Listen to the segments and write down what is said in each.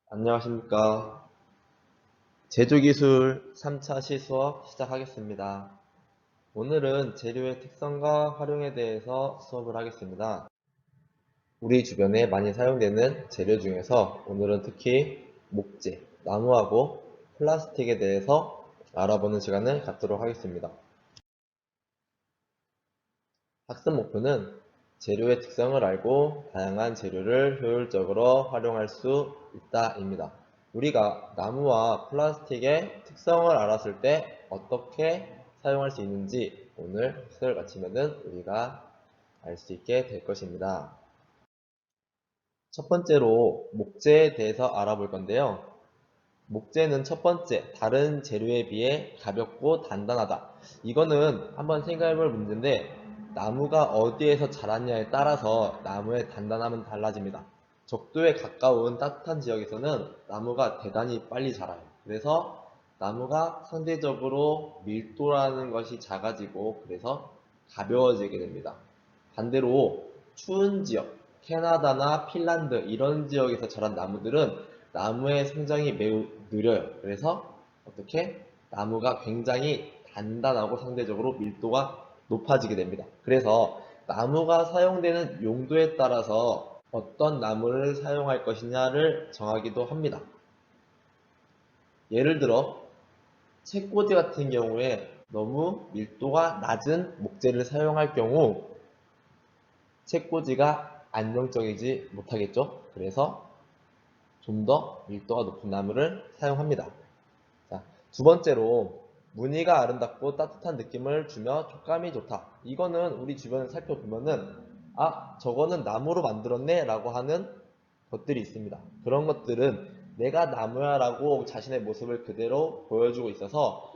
안녕하십니까. 제조기술 3차 시수업 시작하겠습니다. 오늘은 재료의 특성과 활용에 대해서 수업을 하겠습니다. 우리 주변에 많이 사용되는 재료 중에서 오늘은 특히 목재, 나무하고 플라스틱에 대해서 알아보는 시간을 갖도록 하겠습니다. 학습 목표는 재료의 특성을 알고 다양한 재료를 효율적으로 활용할 수 있다입니다. 우리가 나무와 플라스틱의 특성을 알았을 때 어떻게 사용할 수 있는지 오늘 수업을 마치면 우리가 알 수 있게 될 것입니다. 첫 번째로 목재에 대해서 알아볼 건데요. 목재는 첫 번째, 다른 재료에 비해 가볍고 단단하다. 이거는 한번 생각해 볼 문제인데, 나무가 어디에서 자랐냐에 따라서 나무의 단단함은 달라집니다. 적도에 가까운 따뜻한 지역에서는 나무가 대단히 빨리 자라요. 그래서 나무가 상대적으로 밀도라는 것이 작아지고, 그래서 가벼워지게 됩니다. 반대로 추운 지역, 캐나다나 핀란드 이런 지역에서 자란 나무들은 나무의 성장이 매우 느려요. 그래서 어떻게? 나무가 굉장히 단단하고 상대적으로 밀도가 높아지게 됩니다. 그래서 나무가 사용되는 용도에 따라서 어떤 나무를 사용할 것이냐를 정하기도 합니다. 예를 들어 책꽂이 같은 경우에 너무 밀도가 낮은 목재를 사용할 경우 책꽂이가 안정적이지 못하겠죠. 그래서 좀 더 밀도가 높은 나무를 사용합니다. 자, 두 번째로 무늬가 아름답고 따뜻한 느낌을 주며 촉감이 좋다. 이거는 우리 주변을 살펴보면은 저거는 나무로 만들었네 라고 하는 것들이 있습니다. 그런 것들은 내가 나무야 라고 자신의 모습을 그대로 보여주고 있어서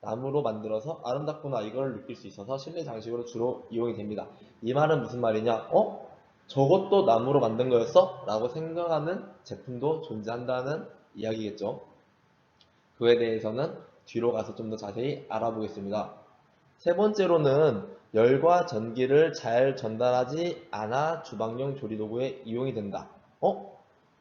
나무로 만들어서 아름답구나 이걸 느낄 수 있어서 실내 장식으로 주로 이용이 됩니다. 이 말은 무슨 말이냐? 저것도 나무로 만든 거였어? 라고 생각하는 제품도 존재한다는 이야기겠죠. 그에 대해서는 뒤로 가서 좀 더 자세히 알아보겠습니다. 세 번째로는 열과 전기를 잘 전달하지 않아 주방용 조리도구에 이용이 된다.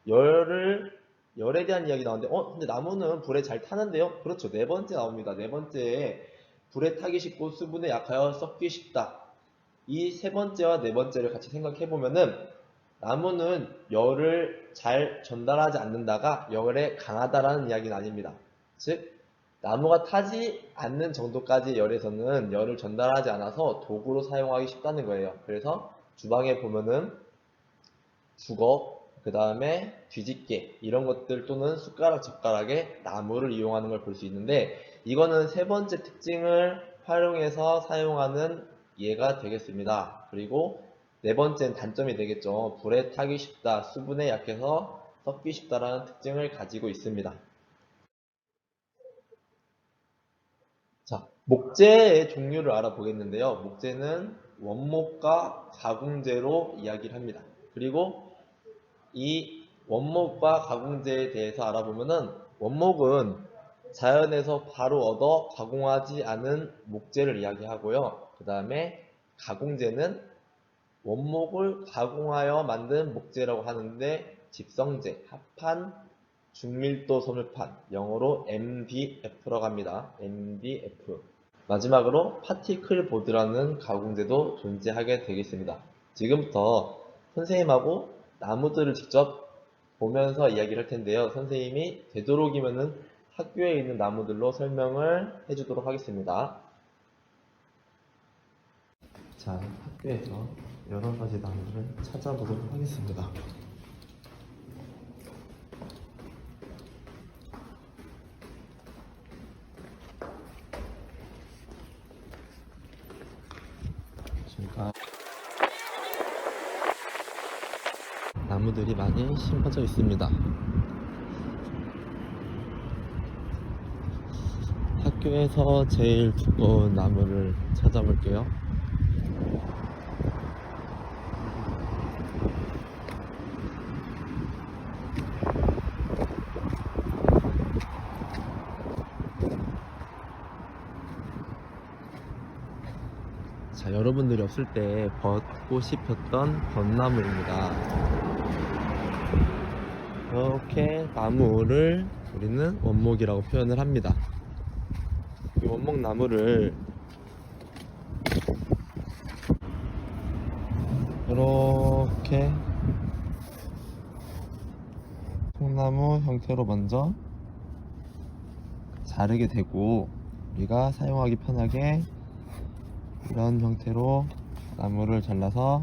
열에 대한 이야기 나오는데, 근데 나무는 불에 잘 타는데요? 그렇죠. 네 번째 나옵니다. 네 번째에 불에 타기 쉽고 수분에 약하여 썩기 쉽다. 이 세 번째와 네 번째를 같이 생각해 보면은 나무는 열을 잘 전달하지 않는다가 열에 강하다라는 이야기는 아닙니다. 즉 나무가 타지 않는 정도까지 열에서는 열을 전달하지 않아서 도구로 사용하기 쉽다는 거예요. 그래서 주방에 보면은 주걱, 그 다음에 뒤집개 이런 것들 또는 숟가락, 젓가락에 나무를 이용하는 걸 볼 수 있는데 이거는 세 번째 특징을 활용해서 사용하는 예가 되겠습니다. 그리고 네 번째는 단점이 되겠죠. 불에 타기 쉽다, 수분에 약해서 썩기 쉽다라는 특징을 가지고 있습니다. 자, 목재의 종류를 알아보겠는데요. 목재는 원목과 가공재로 이야기를 합니다. 그리고 이 원목과 가공재에 대해서 알아보면은 원목은 자연에서 바로 얻어 가공하지 않은 목재를 이야기하고요. 그 다음에 가공재는 원목을 가공하여 만든 목재라고 하는데 집성재, 합판, 중밀도 섬유판, 영어로 MDF라고 합니다. MDF. 마지막으로 파티클 보드라는 가공재도 존재하게 되겠습니다. 지금부터 선생님하고 나무들을 직접 보면서 이야기를 할 텐데요. 선생님이 되도록이면은 학교에 있는 나무들로 설명을 해주도록 하겠습니다. 자, 학교에서 여러 가지 나무를 찾아보도록 하겠습니다. 나무들이 많이 심어져 있습니다. 학교에서 제일 두꺼운 나무를 찾아볼게요. 자, 여러분들이 없을 때 벚꽃이 폈던 벚나무입니다. 이렇게 나무를 우리는 원목이라고 표현을 합니다. 이 원목 나무를 이렇게 통나무 형태로 먼저 자르게 되고, 우리가 사용하기 편하게 이런 형태로 나무를 잘라서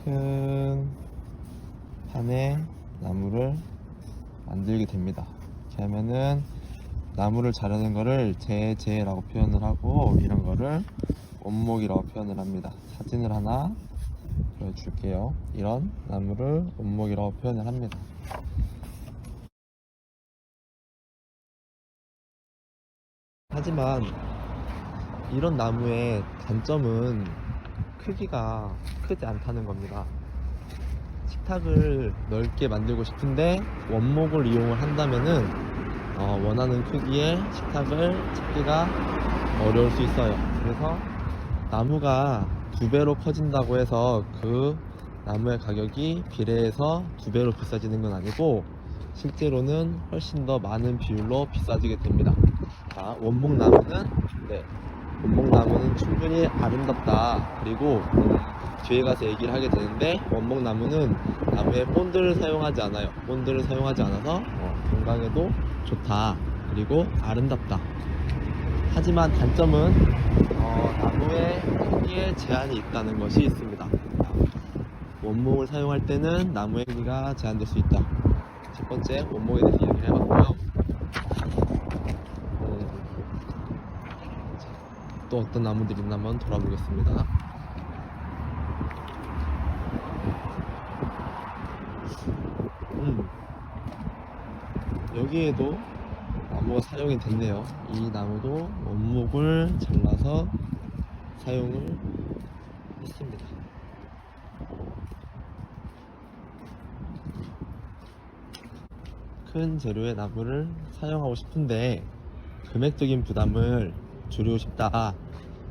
큰 판에 나무를 만들게 됩니다. 이렇게 하면은 나무를 자르는 거를 제라고 표현을 하고, 이런 거를 원목이라고 표현을 합니다. 사진을 하나 보여줄게요. 이런 나무를 원목이라고 표현을 합니다. 하지만 이런 나무의 단점은 크기가 크지 않다는 겁니다. 식탁을 넓게 만들고 싶은데 원목을 이용을 한다면은 원하는 크기의 식탁을 찾기가 어려울 수 있어요. 그래서 나무가 2배로 커진다고 해서 그 나무의 가격이 비례해서 2배로 비싸지는 건 아니고, 실제로는 훨씬 더 많은 비율로 비싸지게 됩니다. 자, 원목나무는 충분히 아름답다. 그리고 뒤에 가서 얘기를 하게 되는데, 원목나무는 나무의 본드를 사용하지 않아요. 본드를 사용하지 않아서 건강에도 좋다. 그리고 아름답다. 하지만 단점은 나무의 크기에 제한이 있다는 것이 있습니다. 원목을 사용할 때는 나무의 크기가 제한될 수 있다. 첫 번째, 원목에 대해서 이야기를 해봤고요. 또 어떤 나무들이 있나 한번 돌아보겠습니다. 여기에도 나무가 사용이 됐네요. 이 나무도 원목을 잘라서 사용을 했습니다. 큰 재료의 나무를 사용하고 싶은데 금액적인 부담을 줄이고 싶다,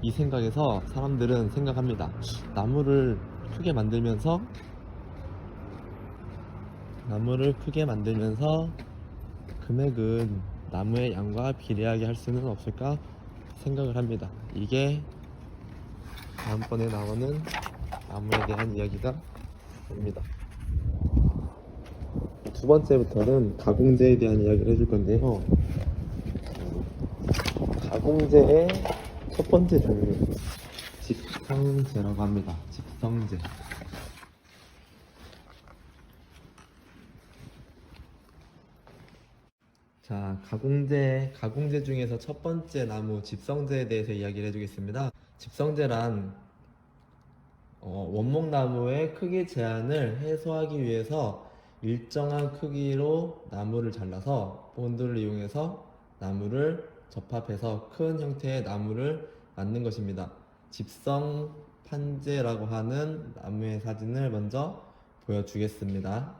이 생각에서 사람들은 생각합니다. 나무를 크게 만들면서 금액은 나무의 양과 비례하게 할 수는 없을까 생각을 합니다. 이게 다음번에 나오는 나무에 대한 이야기가 됩니다. 두 번째부터는 가공재에 대한 이야기를 해줄 건데요. 가공재의 첫 번째 종류, 집성재라고 합니다. 집성재. 자, 가공재 중에서 첫 번째 나무 집성재에 대해서 이야기를 해주겠습니다. 집성재란 원목나무의 크기 제한을 해소하기 위해서 일정한 크기로 나무를 잘라서 본드를 이용해서 나무를 접합해서 큰 형태의 나무를 만든 것입니다. 집성 판재라고 하는 나무의 사진을 먼저 보여주겠습니다.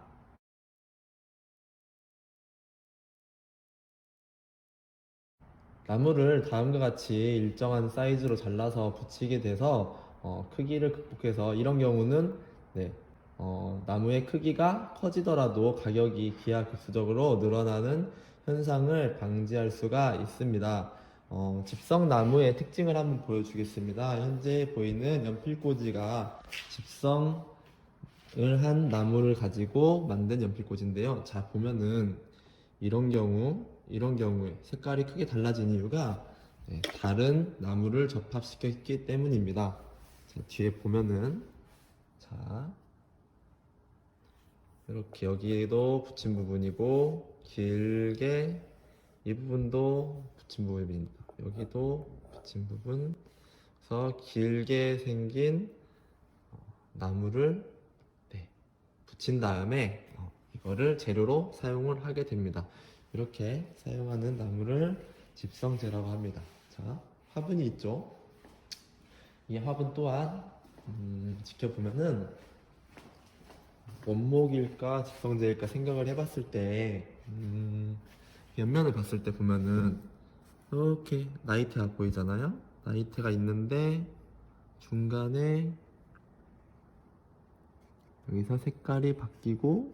나무를 다음과 같이 일정한 사이즈로 잘라서 붙이게 돼서 크기를 극복해서, 이런 경우는 나무의 크기가 커지더라도 가격이 기하급수적으로 늘어나는 현상을 방지할 수가 있습니다. 집성나무의 특징을 한번 보여주겠습니다. 현재 보이는 연필꽂이가 집성을 한 나무를 가지고 만든 연필꽂이인데요. 자, 보면은 이런 경우에 색깔이 크게 달라진 이유가 다른 나무를 접합시켰기 때문입니다. 자, 뒤에 보면은, 자, 이렇게 여기에도 붙인 부분이고, 길게 이 부분도 붙인 부분입니다. 여기도 붙인 부분. 그래서 길게 생긴 나무를 붙인 다음에 이거를 재료로 사용을 하게 됩니다. 이렇게 사용하는 나무를 집성재라고 합니다. 자, 화분이 있죠. 이 화분 또한 지켜보면은 원목일까 집성재일까 생각을 해봤을 때 옆면을 봤을 때 보면은 이렇게 나이테가 보이잖아요. 나이테가 있는데 중간에 여기서 색깔이 바뀌고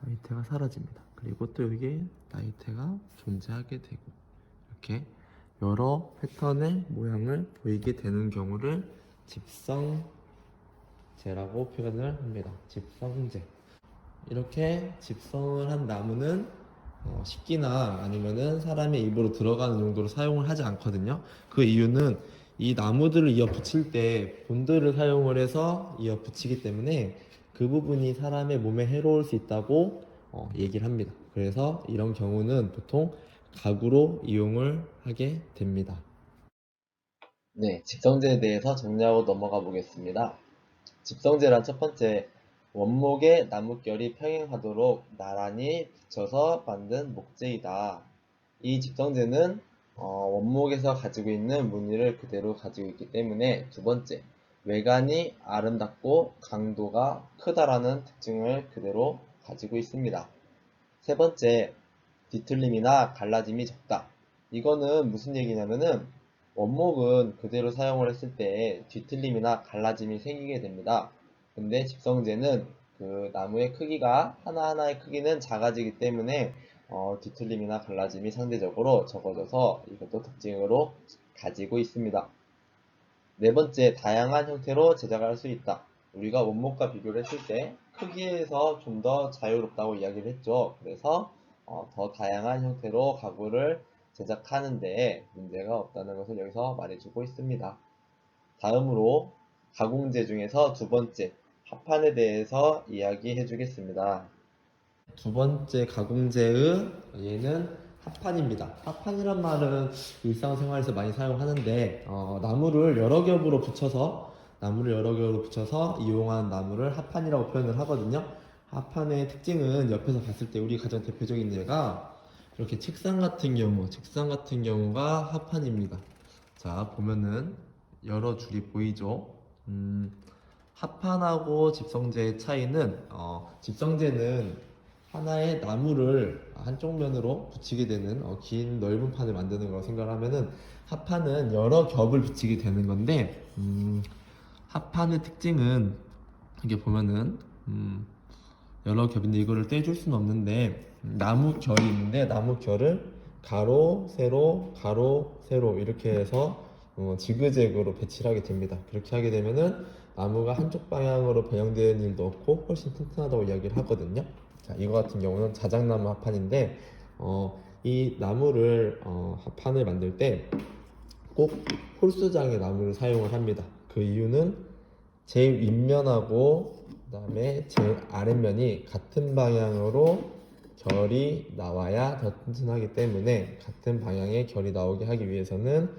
나이테가 사라집니다. 그리고 또 여기에 나이테가 존재하게 되고, 이렇게 여러 패턴의 모양을 보이게 되는 경우를 집성제라고 표현을 합니다. 집성제. 이렇게 집성을 한 나무는 식기나 아니면은 사람의 입으로 들어가는 용도로 사용을 하지 않거든요. 그 이유는 이 나무들을 이어 붙일 때 본드를 사용을 해서 이어 붙이기 때문에 그 부분이 사람의 몸에 해로울 수 있다고 얘기를 합니다. 그래서 이런 경우는 보통 가구로 이용을 하게 됩니다. 네, 집성제에 대해서 정리하고 넘어가 보겠습니다. 집성제란 첫 번째, 원목에 나뭇결이 평행하도록 나란히 붙여서 만든 목재이다. 이 집성제는 원목에서 가지고 있는 무늬를 그대로 가지고 있기 때문에, 두 번째, 외관이 아름답고 강도가 크다라는 특징을 그대로 가지고 있습니다. 세 번째, 뒤틀림이나 갈라짐이 적다. 이거는 무슨 얘기냐면은 원목은 그대로 사용을 했을 때 뒤틀림이나 갈라짐이 생기게 됩니다. 근데 집성제는 그 나무의 크기가 하나하나의 크기는 작아지기 때문에 뒤틀림이나 갈라짐이 상대적으로 적어져서 이것도 특징으로 가지고 있습니다. 네 번째, 다양한 형태로 제작할 수 있다. 우리가 원목과 비교를 했을 때 크기에서 좀 더 자유롭다고 이야기를 했죠. 그래서 더 다양한 형태로 가구를 제작하는데 문제가 없다는 것을 여기서 말해주고 있습니다. 다음으로 가공재 중에서 두 번째, 합판에 대해서 이야기해 주겠습니다. 두 번째 가공재의 얘는 합판입니다. 합판이란 말은 일상생활에서 많이 사용하는데 나무를 여러 겹으로 붙여서 이용한 나무를 합판이라고 표현을 하거든요. 합판의 특징은 옆에서 봤을 때 우리 가장 대표적인 예가 이렇게 책상 같은 경우가 합판입니다. 자, 보면은 여러 줄이 보이죠? 합판하고 집성제의 차이는 집성제는 하나의 나무를 한쪽 면으로 붙이게 되는 긴 넓은 판을 만드는 거 생각하면은, 합판은 여러 겹을 붙이게 되는 건데, 합판의 특징은 이게 보면은 여러 겹인데 이거를 떼줄 수는 없는데, 나무 결이 있는데 나무 결을 가로 세로 가로 세로 이렇게 해서 지그재그로 배치를 하게 됩니다. 그렇게 하게 되면은 나무가 한쪽 방향으로 변형되는 일도 없고 훨씬 튼튼하다고 이야기를 하거든요. 자, 이거 같은 경우는 자작나무 합판인데 이 나무를 합판을 만들 때 꼭 홀수장의 나무를 사용을 합니다. 그 이유는 제일 윗면하고 그다음에 제일 아랫면이 같은 방향으로 결이 나와야 더 튼튼하기 때문에, 같은 방향의 결이 나오게 하기 위해서는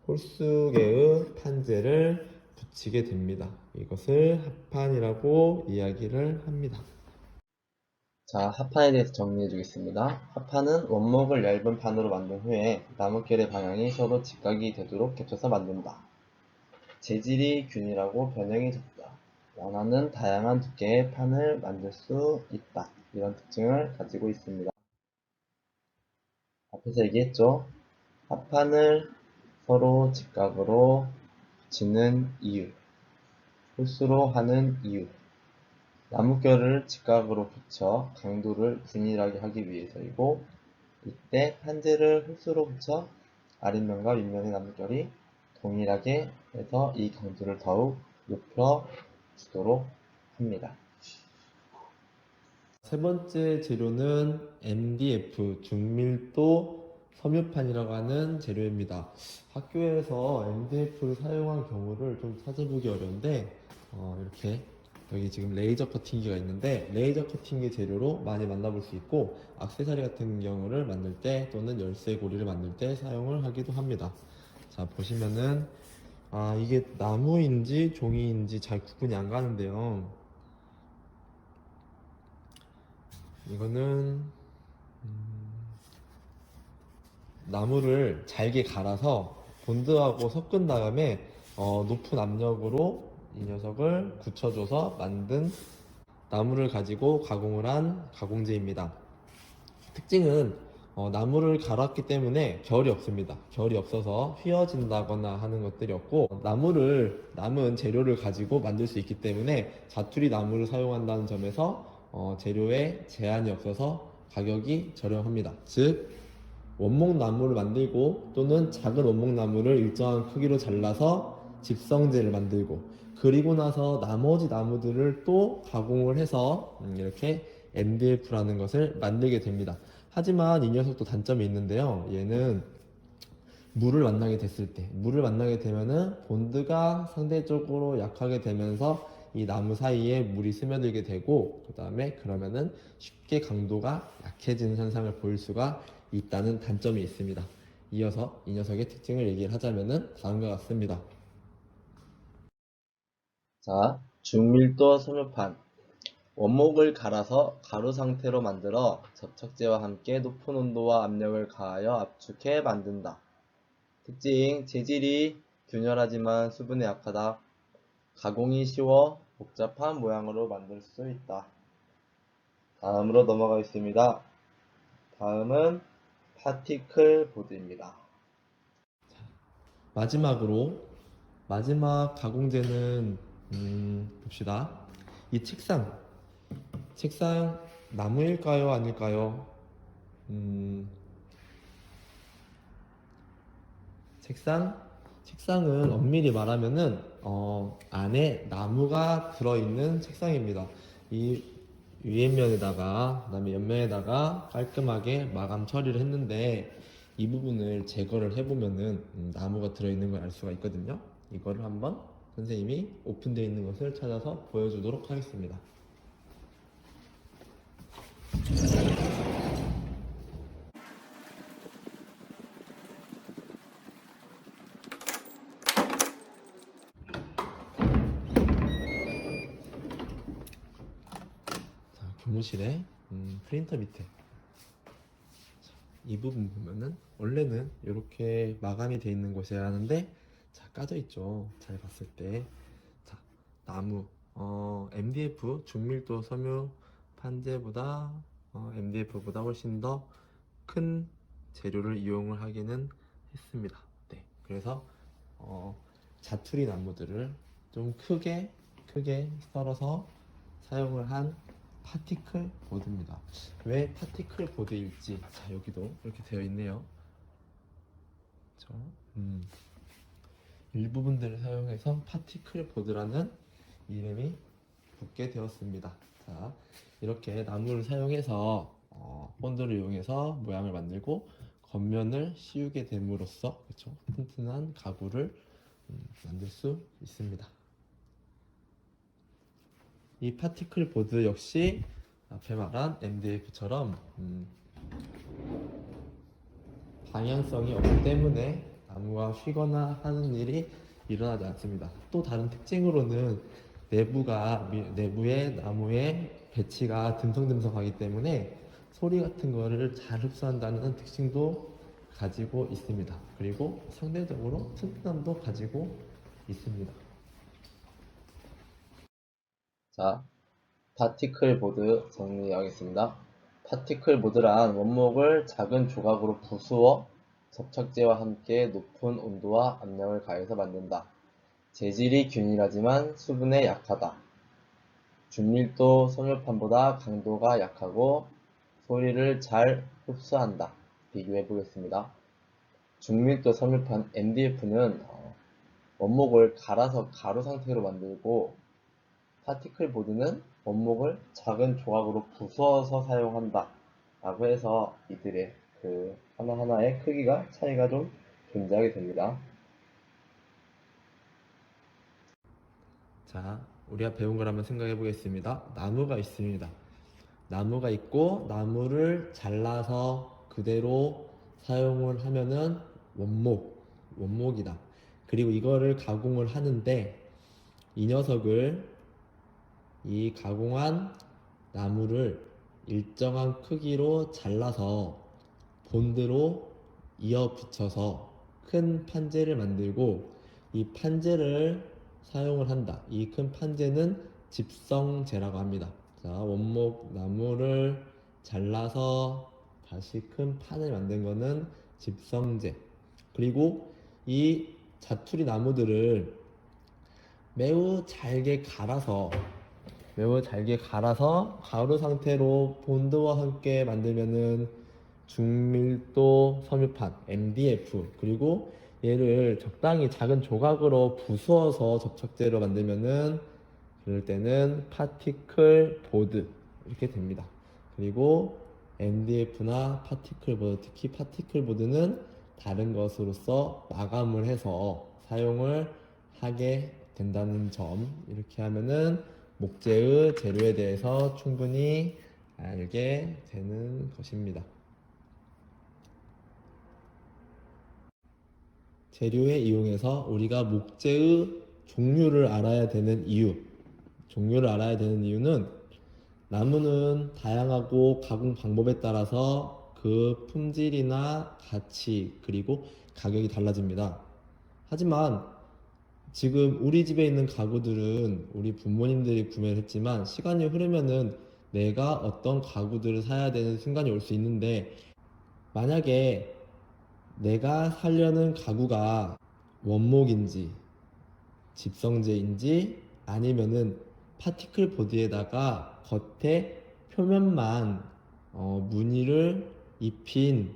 홀수개의 판재를 붙이게 됩니다. 이것을 합판이라고 이야기를 합니다. 자, 합판에 대해서 정리해 주겠습니다. 합판은 원목을 얇은 판으로 만든 후에 나뭇결의 방향이 서로 직각이 되도록 겹쳐서 만든다. 재질이 균일하고 변형이 적다. 원하는 다양한 두께의 판을 만들 수 있다. 이런 특징을 가지고 있습니다. 앞에서 얘기했죠. 합판을 서로 직각으로 붙이는 이유, 홀수로 하는 이유, 나뭇결을 직각으로 붙여 강도를 균일하게 하기 위해서이고, 이때 판재를 홀수로 붙여 아랫면과 윗면의 나뭇결이 동일하게 해서 이 강도를 더욱 높여 주도록 합니다. 세 번째 재료는 MDF, 중밀도 섬유판이라고 하는 재료입니다. 학교에서 MDF를 사용한 경우를 좀 찾아보기 어려운데, 이렇게 여기 지금 레이저 커팅기가 있는데, 레이저 커팅기 재료로 많이 만나볼 수 있고, 액세서리 같은 경우를 만들 때 또는 열쇠 고리를 만들 때 사용을 하기도 합니다. 자, 보시면은 이게 나무인지 종이인지 잘 구분이 안 가는데요. 이거는 나무를 잘게 갈아서 본드하고 섞은 다음에 높은 압력으로 이 녀석을 굳혀줘서 만든 나무를 가지고 가공을 한 가공제입니다. 특징은 나무를 갈았기 때문에 결이 없습니다. 결이 없어서 휘어진다거나 하는 것들이 없고, 남은 재료를 가지고 만들 수 있기 때문에 자투리 나무를 사용한다는 점에서 재료에 제한이 없어서 가격이 저렴합니다. 즉 원목 나무를 만들고 또는 작은 원목 나무를 일정한 크기로 잘라서 집성재를 만들고 그리고 나서 나머지 나무들을 또 가공을 해서 이렇게 MDF라는 것을 만들게 됩니다. 하지만 이 녀석도 단점이 있는데요. 얘는 물을 만나게 되면은 본드가 상대적으로 약하게 되면서 이 나무 사이에 물이 스며들게 되고 그 다음에 그러면은 쉽게 강도가 약해지는 현상을 보일 수가 있다는 단점이 있습니다. 이어서 이 녀석의 특징을 얘기를 하자면은 다음과 같습니다. 자, 중밀도 섬유판. 원목을 갈아서 가루 상태로 만들어 접착제와 함께 높은 온도와 압력을 가하여 압축해 만든다. 특징, 재질이 균열하지만 수분에 약하다. 가공이 쉬워 복잡한 모양으로 만들 수 있다. 다음으로 넘어가겠습니다. 다음은 파티클 보드입니다. 마지막 가공재는 봅시다. 이 책상 나무일까요? 아닐까요? 책상은 엄밀히 말하면은 안에 나무가 들어있는 책상입니다. 이 위에면에다가 그다음에 옆면에다가 깔끔하게 마감 처리를 했는데 이 부분을 제거를 해보면은 나무가 들어있는 걸 알 수가 있거든요. 이거를 한번 선생님이 오픈되어 있는 것을 찾아서 보여주도록 하겠습니다. 자, 교무실에 프린터 밑에 이 부분 보면은 원래는 이렇게 마감이 되어 있는 곳이어야 하는데 자, 까져 있죠. 잘 봤을 때. 자, 나무 MDF 중밀도 섬유 판재보다 MDF보다 훨씬 더 큰 재료를 이용을 하기는 했습니다. 네, 그래서 자투리 나무들을 좀 크게 썰어서 사용을 한 파티클 보드입니다. 왜 파티클 보드일지 자 여기도 이렇게 되어 있네요. 그렇죠? 일부분들을 사용해서 파티클 보드라는 이름이 붙게 되었습니다. 자, 이렇게 나무를 사용해서 본드를 이용해서 모양을 만들고 겉면을 씌우게 됨으로써 그렇죠? 튼튼한 가구를 만들 수 있습니다. 이 파티클 보드 역시 앞에 말한 MDF처럼 방향성이 없기 때문에 나무가 휘거나 하는 일이 일어나지 않습니다. 또 다른 특징으로는 내부의 나무의 배치가 듬성듬성하기 때문에 소리 같은 거를 잘 흡수한다는 특징도 가지고 있습니다. 그리고 상대적으로 튼튼함도 가지고 있습니다. 자, 파티클 보드 정리하겠습니다. 파티클 보드란 원목을 작은 조각으로 부수어 접착제와 함께 높은 온도와 압력을 가해서 만든다. 재질이 균일하지만 수분에 약하다. 중밀도 섬유판보다 강도가 약하고 소리를 잘 흡수한다. 비교해 보겠습니다. 중밀도 섬유판 MDF는 원목을 갈아서 가루 상태로 만들고 파티클 보드는 원목을 작은 조각으로 부숴서 사용한다 라고 해서 이들의 그 하나하나의 크기가 차이가 좀 존재하게 됩니다. 자, 우리가 배운 걸 한번 생각해 보겠습니다. 나무가 있습니다. 나무가 있고 나무를 잘라서 그대로 사용을 하면은 원목이다. 그리고 이거를 가공을 하는데 이 녀석을 이 가공한 나무를 일정한 크기로 잘라서 본드로 이어 붙여서 큰 판재를 만들고 이 판재를 사용을 한다. 이 큰 판재는 집성재라고 합니다. 자, 원목 나무를 잘라서 다시 큰 판을 만든 거는 집성재. 그리고 이 자투리 나무들을 매우 잘게 갈아서 매우 잘게 갈아서 가루 상태로 본드와 함께 만들면은 중밀도 섬유판 MDF, 그리고 얘를 적당히 작은 조각으로 부수어서 접착제로 만들면은 그럴 때는 파티클 보드 이렇게 됩니다. 그리고 MDF나 파티클 보드, 특히 파티클 보드는 다른 것으로서 마감을 해서 사용을 하게 된다는 점, 이렇게 하면은 목재의 재료에 대해서 충분히 알게 되는 것입니다. 재료에 이용해서 우리가 목재의 종류를 알아야 되는 이유는 나무는 다양하고 가공 방법에 따라서 그 품질이나 가치 그리고 가격이 달라집니다. 하지만 지금 우리 집에 있는 가구들은 우리 부모님들이 구매를 했지만 시간이 흐르면은 내가 어떤 가구들을 사야 되는 순간이 올 수 있는데, 만약에 내가 사려는 가구가 원목인지 집성제인지 아니면은 파티클 보드에다가 겉에 표면만 무늬를 입힌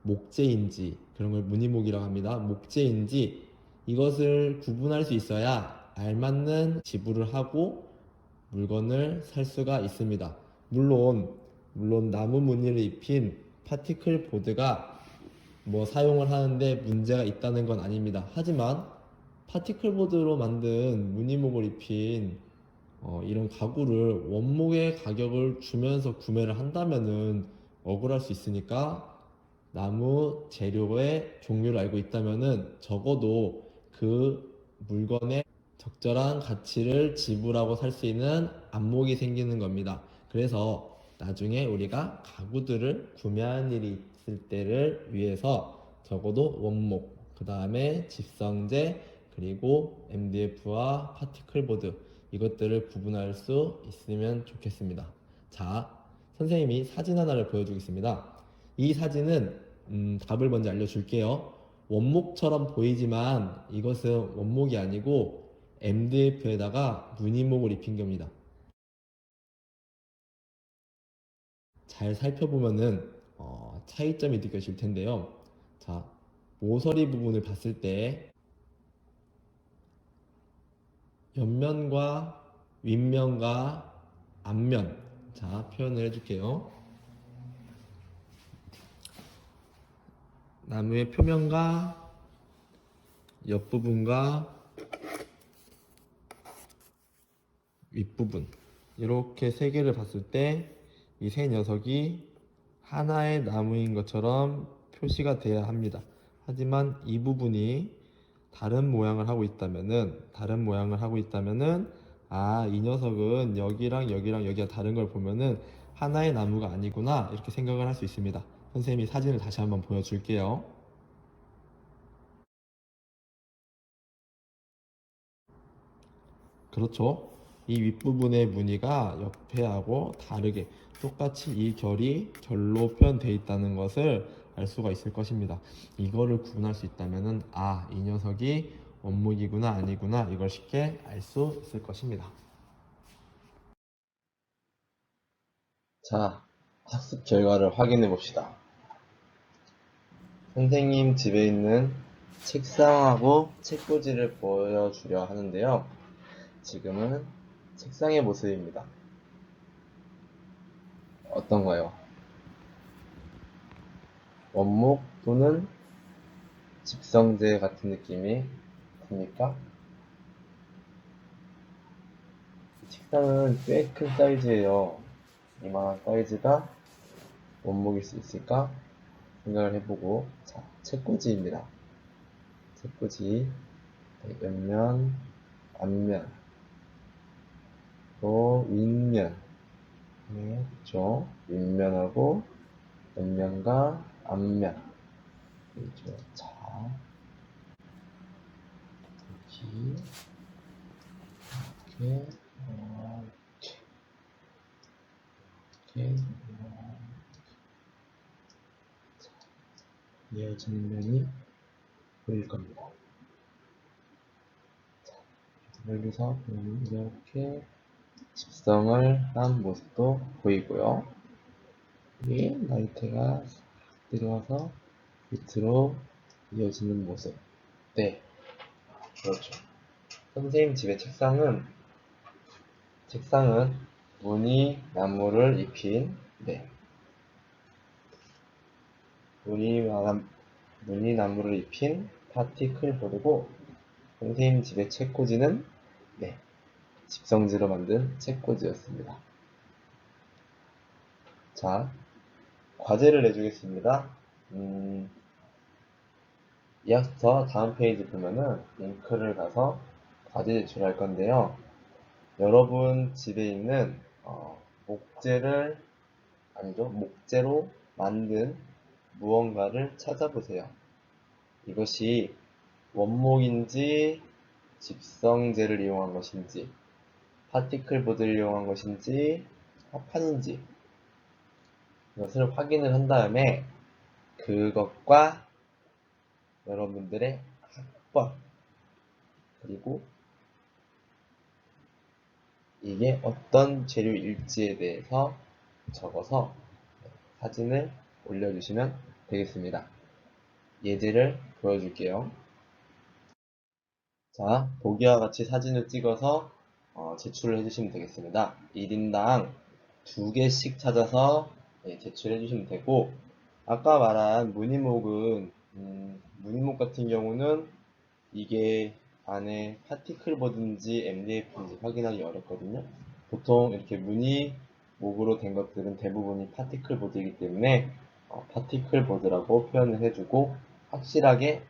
목재인지, 그런 걸 무늬목이라고 합니다. 목재인지 이것을 구분할 수 있어야 알맞는 지불을 하고 물건을 살 수가 있습니다. 물론 나무 무늬를 입힌 파티클 보드가 사용을 하는데 문제가 있다는 건 아닙니다. 하지만 파티클보드로 만든 무늬목을 입힌 이런 가구를 원목의 가격을 주면서 구매를 한다면은 억울할 수 있으니까, 나무 재료의 종류를 알고 있다면은 적어도 그 물건의 적절한 가치를 지불하고 살 수 있는 안목이 생기는 겁니다. 그래서 나중에 우리가 가구들을 구매하는 일이 있을 때를 위해서 적어도 원목, 그 다음에 집성제, 그리고 MDF와 파티클보드, 이것들을 구분할 수 있으면 좋겠습니다. 자, 선생님이 사진 하나를 보여주겠습니다. 이 사진은 답을 먼저 알려줄게요. 원목처럼 보이지만 이것은 원목이 아니고 MDF에다가 무늬목을 입힌 겁니다. 잘 살펴보면은 차이점이 느껴질 텐데요. 자, 모서리 부분을 봤을 때 옆면과 윗면과 앞면, 자 표현을 해줄게요. 나무의 표면과 옆부분과 윗부분, 이렇게 세 개를 봤을 때 이 세 녀석이 하나의 나무인 것처럼 표시가 돼야 합니다. 하지만 이 부분이 다른 모양을 하고 있다면은 이 녀석은 여기랑 여기가 다른 걸 보면은 하나의 나무가 아니구나, 이렇게 생각을 할 수 있습니다. 선생님이 사진을 다시 한번 보여줄게요. 그렇죠. 이 윗부분의 무늬가 옆에하고 다르게 똑같이 이 결로 표현되어 있다는 것을 알 수가 있을 것입니다. 이거를 구분할 수 있다면은 이 녀석이 원목이구나 아니구나, 이걸 쉽게 알 수 있을 것입니다. 자, 학습 결과를 확인해 봅시다. 선생님 집에 있는 책상하고 책꽂이를 보여주려 하는데요. 지금은 책상의 모습입니다. 어떤가요? 원목 또는 집성제 같은 느낌이 듭니까? 책상은 꽤 큰 사이즈예요. 이만한 사이즈가 원목일 수 있을까 생각을 해보고, 자, 책꽂이입니다. 책꽂이 옆면, 앞면, 또 윗면, 네, 그렇죠. 윗면하고 옆면과 앞면, 그렇죠. 자, 이렇게 이렇게 이렇게 이어진 면이 보일 겁니다. 자, 여기서 이렇게 집성을 한 모습도 보이고요. 이게 나이테가 내려와서 밑으로 이어지는 모습. 네, 그렇죠. 선생님 집의 책상은 무늬 나무를 입힌, 네, 무늬 나무를 입힌 파티클 보드고, 선생님 집의 책꽂이는, 네, 집성지로 만든 책꽂이였습니다. 자, 과제를 내주겠습니다. 이학스터 다음 페이지 보면은 링크를 가서 과제 제출할 건데요. 여러분 집에 있는 목재로 만든 무언가를 찾아보세요. 이것이 원목인지 집성재를 이용한 것인지 파티클 보드를 이용한 것인지 합판인지 이것을 확인을 한 다음에 그것과 여러분들의 학번 그리고 이게 어떤 재료일지에 대해서 적어서 사진을 올려주시면 되겠습니다. 예제를 보여줄게요. 자, 보기와 같이 사진을 찍어서 제출을 해주시면 되겠습니다. 1인당 2개씩 찾아서 제출해주시면 되고, 아까 말한 무늬목 같은 경우는 이게 안에 파티클 보드인지 MDF인지 확인하기 어렵거든요. 보통 이렇게 무늬목으로 된 것들은 대부분이 파티클 보드이기 때문에 파티클 보드라고 표현을 해주고 확실하게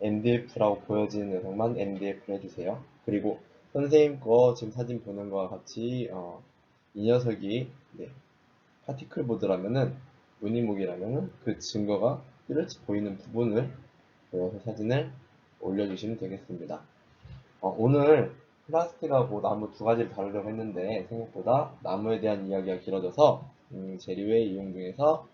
MDF라고 보여지는 녀석만 MDF를 해주세요. 그리고 선생님 거 지금 사진 보는 거와 같이 이 녀석이 파티클 보드라면은 무늬목이라면은 그 증거가 뚜렷이 보이는 부분을 보여서 사진을 올려주시면 되겠습니다. 오늘 플라스틱하고 나무 두 가지를 다루려고 했는데 생각보다 나무에 대한 이야기가 길어져서 재료의 이용 중에서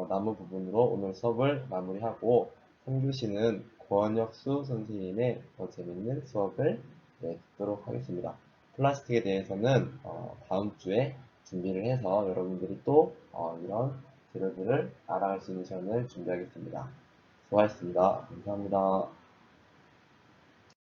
나무 부분으로 오늘 수업을 마무리하고 3교시는 권혁수 선생님의 더 재밌는 수업을 듣도록 하겠습니다. 플라스틱에 대해서는 다음 주에 준비를 해서 여러분들이 또 이런 재료들을 알아갈 수 있는 시간을 준비하겠습니다. 수고하셨습니다. 감사합니다.